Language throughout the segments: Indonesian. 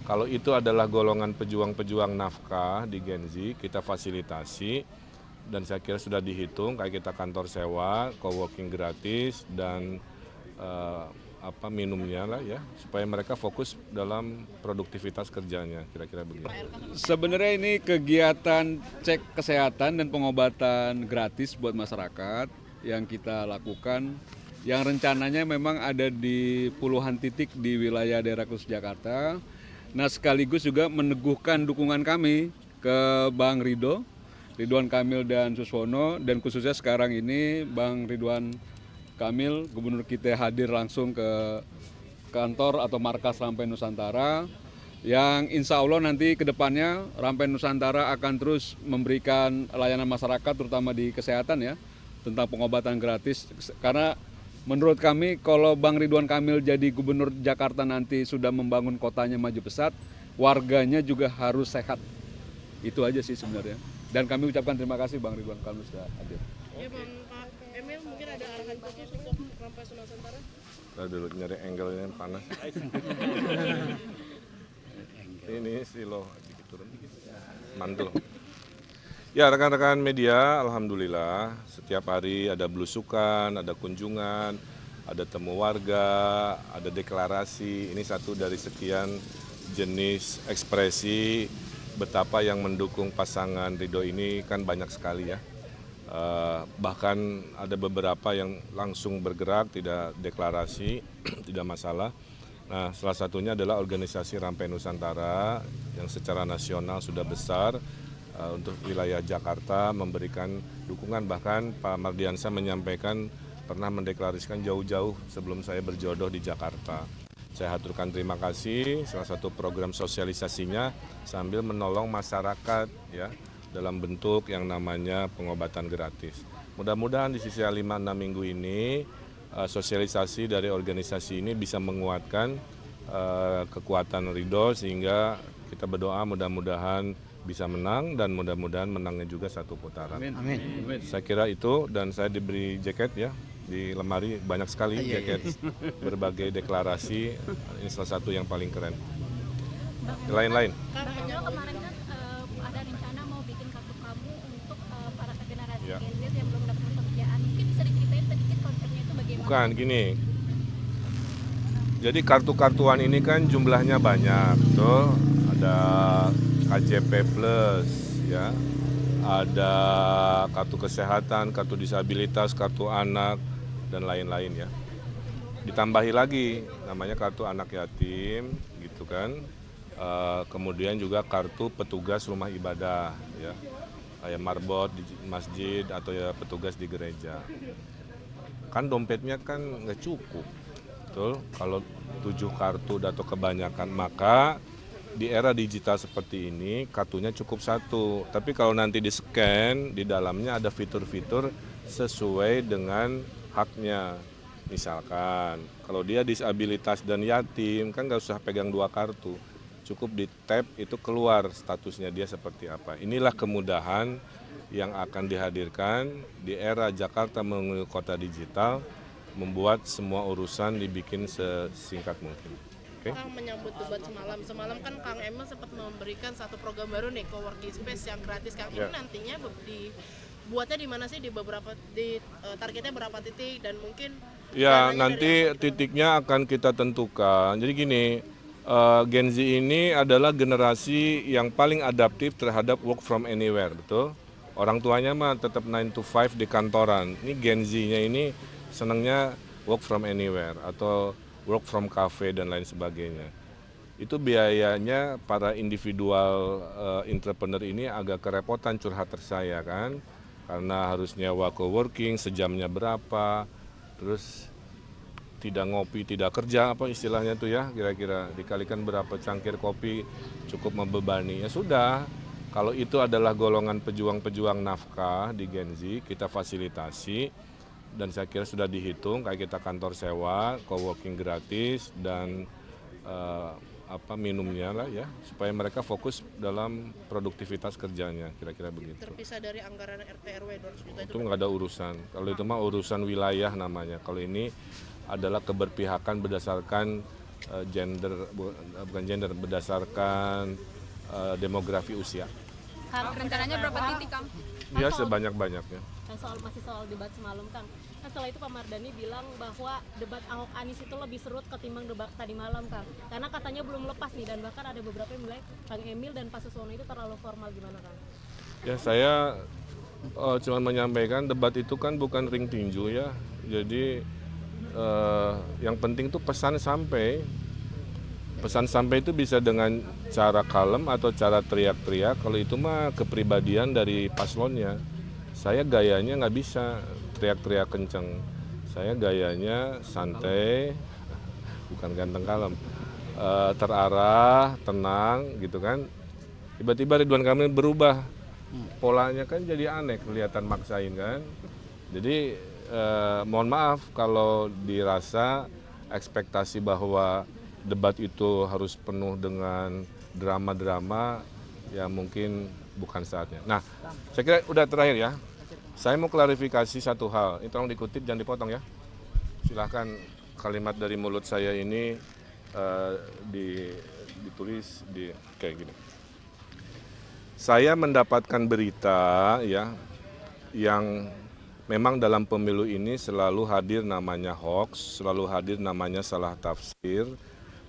Kalau itu adalah golongan pejuang-pejuang nafkah di Genzi, kita fasilitasi dan saya kira sudah dihitung kayak kita kantor sewa, coworking gratis dan minumnya lah ya supaya mereka fokus dalam produktivitas kerjanya kira-kira begitu. Sebenarnya ini kegiatan cek kesehatan dan pengobatan gratis buat masyarakat yang kita lakukan, yang rencananya memang ada di puluhan titik di wilayah daerah khusus Jakarta. Nah, sekaligus juga meneguhkan dukungan kami ke Bang Ridwan Kamil dan Suswono, dan khususnya sekarang ini Bang Ridwan Kamil, gubernur kita hadir langsung ke kantor atau markas Rampai Nusantara, yang insya Allah nanti ke depannya Rampai Nusantara akan terus memberikan layanan masyarakat terutama di kesehatan ya, tentang pengobatan gratis. Karena menurut kami kalau Bang Ridwan Kamil jadi gubernur Jakarta nanti sudah membangun kotanya maju pesat, warganya juga harus sehat. Itu aja sih sebenarnya. Dan kami ucapkan terima kasih Bang Ridwan Kamil sudah hadir. Ya Bang Emil, mungkin ada arahan khusus untuk Rampai Nusantara? Kita dulu nyari angle-nya yang panas. Ini silo turun mantul. Ya rekan-rekan media, alhamdulillah setiap hari ada belusukan, ada kunjungan, ada temu warga, ada deklarasi. Ini satu dari sekian jenis ekspresi betapa yang mendukung pasangan Ridho ini kan banyak sekali ya. Bahkan ada beberapa yang langsung bergerak, tidak deklarasi, tidak masalah. Nah, salah satunya adalah organisasi Rampai Nusantara yang secara nasional sudah besar untuk wilayah Jakarta memberikan dukungan. Bahkan Pak Mardiansyah menyampaikan pernah mendeklarasikan jauh-jauh sebelum saya berjodoh di Jakarta. Saya haturkan terima kasih, salah satu program sosialisasinya sambil menolong masyarakat ya dalam bentuk yang namanya pengobatan gratis. Mudah-mudahan di sisa 5-6 minggu ini sosialisasi dari organisasi ini bisa menguatkan kekuatan Ridho sehingga kita berdoa mudah-mudahan bisa menang dan mudah-mudahan menangnya juga satu putaran. Amin. Saya kira itu dan saya diberi jaket ya. Di lemari banyak sekali jaket berbagai deklarasi, ini salah satu yang paling keren. Lain-lain. Kemarin kan ada rencana mau bikin kartu pramu untuk para generasi Ya. Gen Z yang belum dapat pekerjaan. Mungkin bisa diceritain sedikit konsepnya itu bagaimana? Bukan gini. Jadi kartu-kartuan ini kan jumlahnya banyak, tuh ada KJP Plus, ya, ada kartu kesehatan, kartu disabilitas, kartu anak dan lain-lain ya. Ditambahi lagi namanya kartu anak yatim, gitu kan. Kemudian juga kartu petugas rumah ibadah, ya, kayak marbot di masjid atau ya petugas di gereja. Kan dompetnya kan nggak cukup, betul? Kalau 7 kartu atau kebanyakan, maka di era digital seperti ini kartunya cukup satu. Tapi kalau nanti di scan, di dalamnya ada fitur-fitur sesuai dengan haknya. Misalkan kalau dia disabilitas dan yatim kan nggak usah pegang 2 kartu, cukup di tap itu keluar statusnya dia seperti apa. Inilah kemudahan yang akan dihadirkan di era Jakarta menuju kota digital, membuat semua urusan dibikin sesingkat mungkin. Kang menyambut debat semalam kan Kang Emil sempat memberikan satu program baru nih, coworking space yang gratis. Kang ini nantinya dibuatnya di mana sih, targetnya berapa titik dan mungkin Ya nanti titiknya akan kita tentukan. Jadi gini, Gen Z ini adalah generasi yang paling adaptif terhadap work from anywhere, betul? Orang tuanya mah tetap 9 to 5 di kantoran. Ini Gen Z-nya ini senangnya work from anywhere atau work from cafe dan lain sebagainya. Itu biayanya para individual entrepreneur ini agak kerepotan curhat ke saya kan, karena harus nyewa coworking, sejamnya berapa, terus tidak ngopi, tidak kerja, apa istilahnya tuh ya, kira-kira dikalikan berapa cangkir kopi cukup membebani. Ya sudah, kalau itu adalah golongan pejuang-pejuang nafkah di Gen Z, kita fasilitasi dan saya kira sudah dihitung kayak kita kantor sewa, coworking gratis dan minumnya lah ya supaya mereka fokus dalam produktivitas kerjanya, kira-kira begitu. terpisah dari anggaran RT RW 200 juta Itu nggak ada urusan. Kalau itu mah urusan wilayah namanya. Kalau ini adalah keberpihakan berdasarkan bukan gender, berdasarkan demografi usia. Kang, rencananya berapa titik, Kang? Ya sebanyak-banyaknya. Kan masih soal debat semalam, Kang. Kan setelah itu Pak Mardhani bilang bahwa debat Ahok Anies itu lebih seru ketimbang debat tadi malam, Kang. Karena katanya belum lepas nih, dan bahkan ada beberapa yang bilang Kang Emil dan Pak Suswono itu terlalu formal, gimana, Kang? Ya saya cuma menyampaikan debat itu kan bukan ring tinju ya. Jadi yang penting tuh pesan sampai. Pesan sampai itu bisa dengan cara kalem atau cara teriak-teriak. Kalau itu mah kepribadian dari paslonnya. Saya gayanya nggak bisa teriak-teriak kenceng. Saya gayanya santai, bukan ganteng kalem, terarah, tenang, gitu kan. Tiba-tiba Ridwan Kamil berubah, polanya kan jadi aneh, kelihatan maksain kan. Jadi mohon maaf kalau dirasa ekspektasi bahwa debat itu harus penuh dengan drama-drama, ya mungkin bukan saatnya. Nah, saya kira udah terakhir ya. Saya mau klarifikasi satu hal. Ini tolong dikutip, jangan dipotong ya. Silahkan kalimat dari mulut saya ini ditulis di kayak gini. Saya mendapatkan berita ya yang memang dalam pemilu ini selalu hadir namanya hoax, selalu hadir namanya salah tafsir,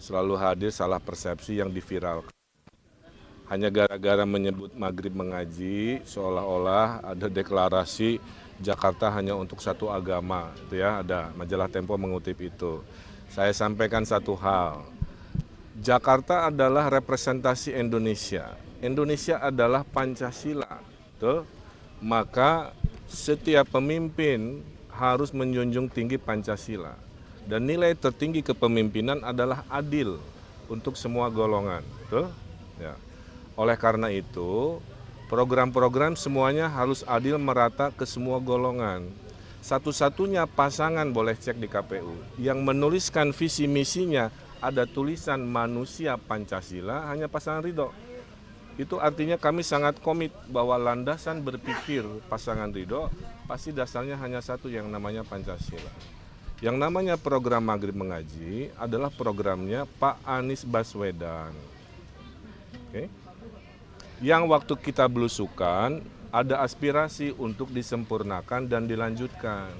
selalu hadir salah persepsi yang diviralkan. Hanya gara-gara menyebut maghrib mengaji, seolah-olah ada deklarasi Jakarta hanya untuk satu agama. Itu ya, ada majalah Tempo mengutip itu. Saya sampaikan satu hal, Jakarta adalah representasi Indonesia. Indonesia adalah Pancasila. Tuh. Maka setiap pemimpin harus menjunjung tinggi Pancasila. Dan nilai tertinggi kepemimpinan adalah adil untuk semua golongan. Tuh? Ya. Oleh karena itu, program-program semuanya harus adil merata ke semua golongan. Satu-satunya pasangan boleh cek di KPU yang menuliskan visi misinya ada tulisan manusia Pancasila hanya pasangan Ridho. Itu artinya kami sangat komit bahwa landasan berpikir pasangan Ridho pasti dasarnya hanya satu yang namanya Pancasila. Yang namanya program Maghrib Mengaji adalah programnya Pak Anies Baswedan. Oke. Yang waktu kita belusukan ada aspirasi untuk disempurnakan dan dilanjutkan.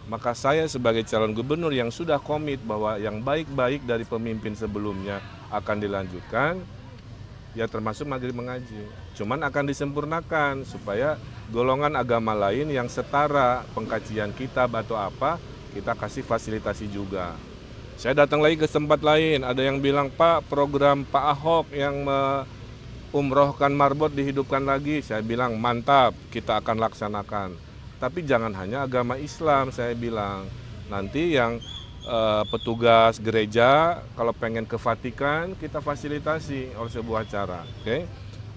Maka saya sebagai calon gubernur yang sudah komit bahwa yang baik-baik dari pemimpin sebelumnya akan dilanjutkan, ya termasuk Maghrib Mengaji. Cuman akan disempurnakan supaya golongan agama lain yang setara pengkajian kitab atau apa, kita kasih fasilitasi juga. Saya datang lagi ke tempat lain, ada yang bilang, Pak, program Pak Ahok yang umrohkan marbot dihidupkan lagi. Saya bilang, mantap, kita akan laksanakan. Tapi jangan hanya agama Islam, saya bilang. Nanti yang petugas gereja, kalau pengen ke Vatikan, kita fasilitasi oleh sebuah acara. Okay?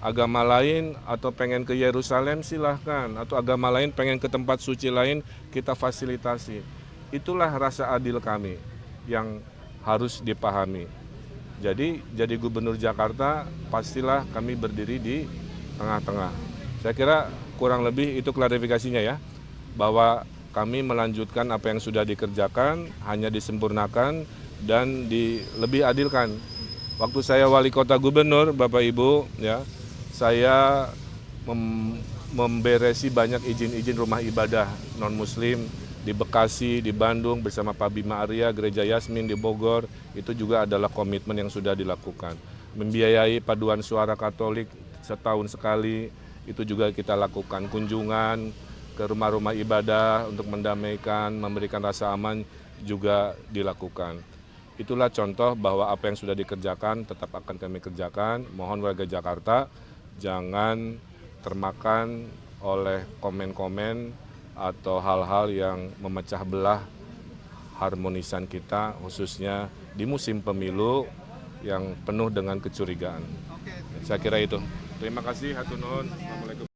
Agama lain atau pengen ke Yerusalem, silahkan. Atau agama lain pengen ke tempat suci lain, kita fasilitasi. Itulah rasa adil kami yang harus dipahami. Jadi gubernur Jakarta pastilah kami berdiri di tengah-tengah. Saya kira kurang lebih itu klarifikasinya ya, bahwa kami melanjutkan apa yang sudah dikerjakan, hanya disempurnakan dan lebih adilkan. Waktu saya wali kota gubernur, Bapak Ibu, ya, saya memberesi banyak izin-izin rumah ibadah non-muslim di Bekasi, di Bandung bersama Pak Bima Arya, Gereja Yasmin di Bogor, itu juga adalah komitmen yang sudah dilakukan. Membiayai paduan suara Katolik setahun sekali, itu juga kita lakukan. Kunjungan ke rumah-rumah ibadah untuk mendamaikan, memberikan rasa aman juga dilakukan. Itulah contoh bahwa apa yang sudah dikerjakan tetap akan kami kerjakan. Mohon warga Jakarta jangan termakan oleh komen-komen atau hal-hal yang memecah belah harmonisan kita, khususnya di musim pemilu yang penuh dengan kecurigaan. Saya kira itu. Terima kasih, hatur nuhun. Assalamualaikum.